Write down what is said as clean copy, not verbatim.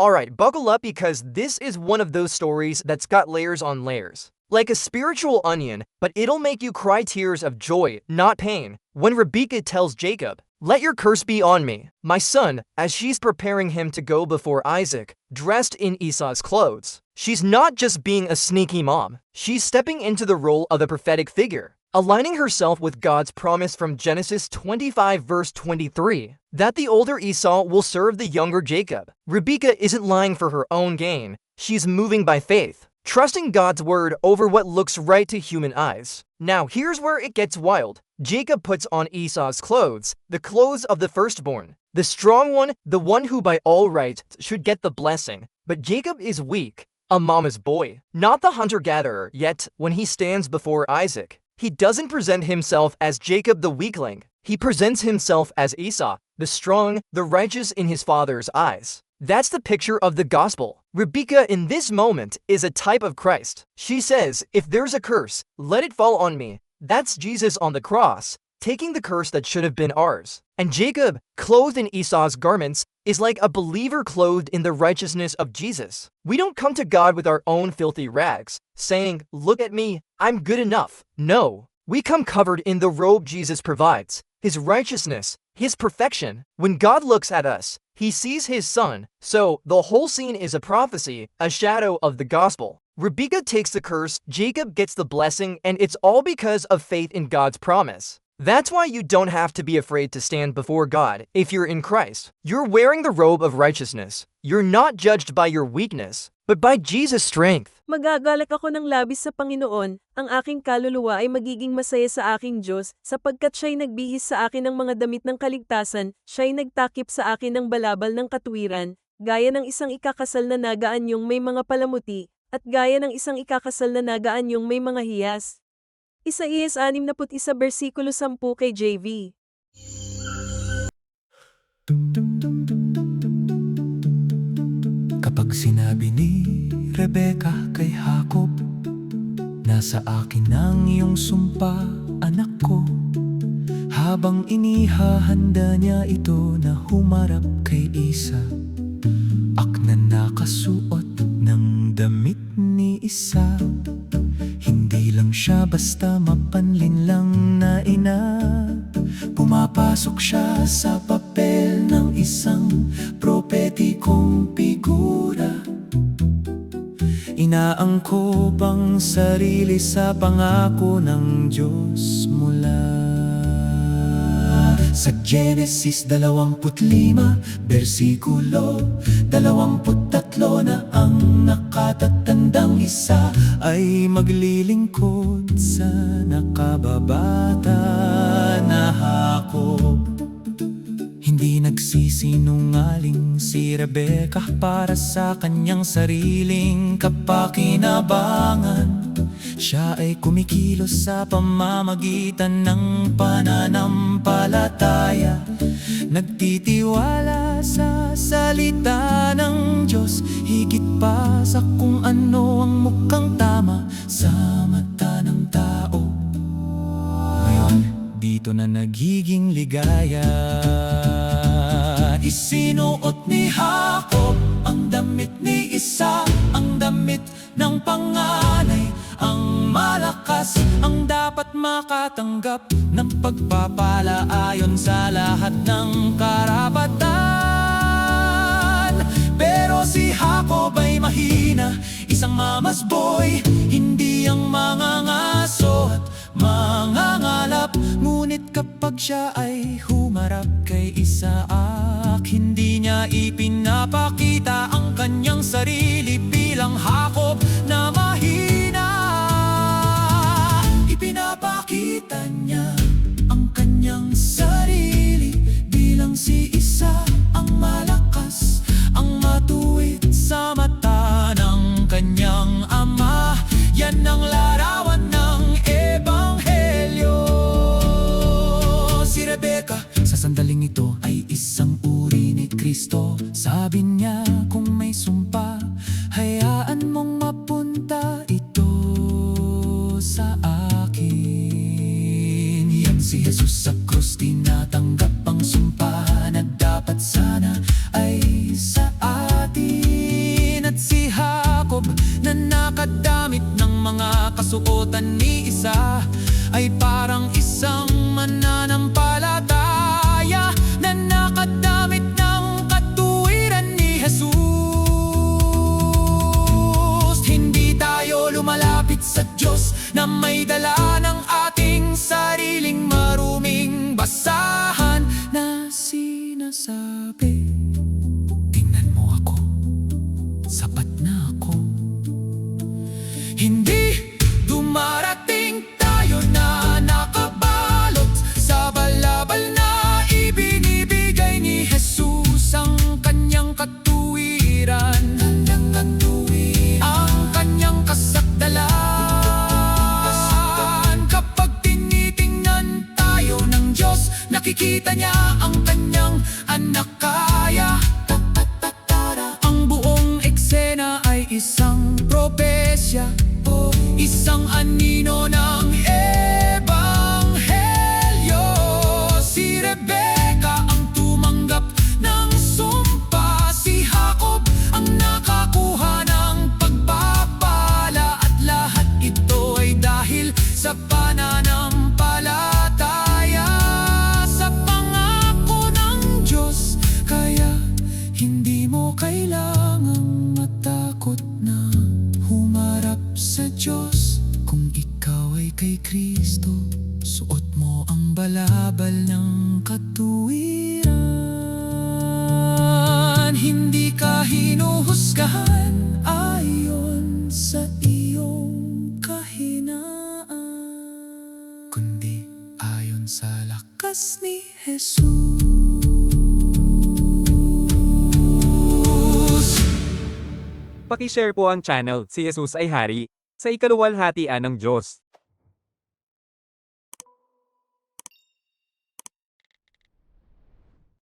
Alright, buckle up because this is one of those stories that's got layers on layers. Like a spiritual onion, but it'll make you cry tears of joy, not pain, when Rebekah tells Jacob, "Let your curse be on me, my son," as she's preparing him to go before Isaac, dressed in Esau's clothes. She's not just being a sneaky mom, she's stepping into the role of a prophetic figure, aligning herself with God's promise from Genesis 25 verse 23, that the older Esau will serve the younger Jacob. Rebekah isn't lying for her own gain, she's moving by faith, trusting God's word over what looks right to human eyes. Now here's where it gets wild. Jacob puts on Esau's clothes, the clothes of the firstborn, the strong one, the one who by all rights should get the blessing. But Jacob is weak, a mama's boy, not the hunter-gatherer. Yet, when he stands before Isaac, he doesn't present himself as Jacob the weakling. He presents himself as Esau, the strong, the righteous in his father's eyes. That's the picture of the gospel. Rebekah in this moment is a type of Christ. She says, "If there's a curse, let it fall on me." That's Jesus on the cross, taking the curse that should have been ours. And Jacob, clothed in Esau's garments, is like a believer clothed in the righteousness of Jesus. We don't come to God with our own filthy rags, saying, "Look at me, I'm good enough." No, we come covered in the robe Jesus provides, his righteousness, his perfection. When God looks at us, he sees his son. So the whole scene is a prophecy, a shadow of the gospel. Rebekah takes the curse, Jacob gets the blessing, and it's all because of faith in God's promise. That's why you don't have to be afraid to stand before God if you're in Christ. You're wearing the robe of righteousness. You're not judged by your weakness, but by Jesus' strength. Magagalak ako ng labis sa Panginoon, ang aking kaluluwa ay magiging masaya sa aking Diyos, sapagkat siya'y nagbihis sa akin ng mga damit ng kaligtasan, siya'y nagtakip sa akin ng balabal ng katuwiran, gaya ng isang ikakasal na nagaanyong may mga palamuti, at gaya ng isang ikakasal na nagaanyong may mga hiyas. Isaías 61 versikulo 10 kay JV. Kapag sinabi ni Rebekah kay Jacob, "Nasa akin ang iyong sumpa, anak ko," habang inihahanda niya ito na humarap kay Isaac, na nakasuot ng damit ni Isaac. Hindi lang siya basta mapanlin lang na ina, pumapasok siya sa papel ng isang propetikong figura. Inaangkop ang sarili sa pangako ng Diyos mula sa Genesis 25, versikulo 23, na ang nakatatandang isa ay maglilingkod sa nakababata na Jacob. Hindi nagsisinungaling si Rebekah para sa kanyang sariling kapakinabangan. Siya ay kumikilos sa pamamagitan ng pananampalataya, nagtitiwala sa salita ng Diyos, higit pa sa kung ano ang mukhang tama sa mata ng tao. Ngayon, dito na nagiging ligaya. Isinuot ni Jacob ang damit ni Isa, ang damit ng panganay, ang malakas, ang dapat makatanggap ng pagpapala ayon sa lahat ng karapatan. Pero si Jacob ay mahina, isang mama's boy, hindi ang mangangaso at mangangalap. Ngunit kapag siya ay humarap kay Isaac, hindi niya ipinapakita ang kanyang sarili bilang Jacob na mahina. Ipinapakita niya ang kanyang sarili bilang si Isa, ang malakas, ang matuwid sa mata ng kanyang ama. Yan ang larawan ng Ebanghelyo. Si Rebekah sa sandaling ito ay isang uri ni Kristo. Sabi niya, kung may sumpa, hayaan mong mapunta ito sa akin. Yan si Jesus sa krus, tinatanggap ang sumpa na dapat sana ay sa atin. nakadamit ng mga kasuotan ni isa ay parang isang mananampalataya na nakadamit ng katuwiran ni Jesus. Hindi tayo lumalapit sa Diyos na may dala ng ating sariling maruming basahan na sinasabi, tingnan mo ako, sapat na ako. Hindi dumarating tayo na nakabalot sa balabal na ibinibigay ni Jesus. Ang kanyang katuwiran, ang kanyang kasakdalan. Kapag tinitingnan tayo ng Diyos, nakikita niya ang kanyang anak kaya. Ang buong eksena ay isang propesya, isang anino ng ebanghelyo. Si Rebecca ang tumanggap ng sumpa, si Jacob ang nakakuha ng pagpapala, at lahat ito ay dahil sa pananampalataya sa pangako ng Diyos. Kaya hindi mo kailangang matakot na humarap sa Diyos. Kung ikaw ay kay Kristo, suot mo ang balabal ng katuwiran. Hindi ka hinuhusgahan ayon sa iyong kahinaan, kundi ayon sa lakas ni Jesus. Paki-share po ang channel, Si Jesus ay Hari, sa ikaluwalhatian ng Diyos.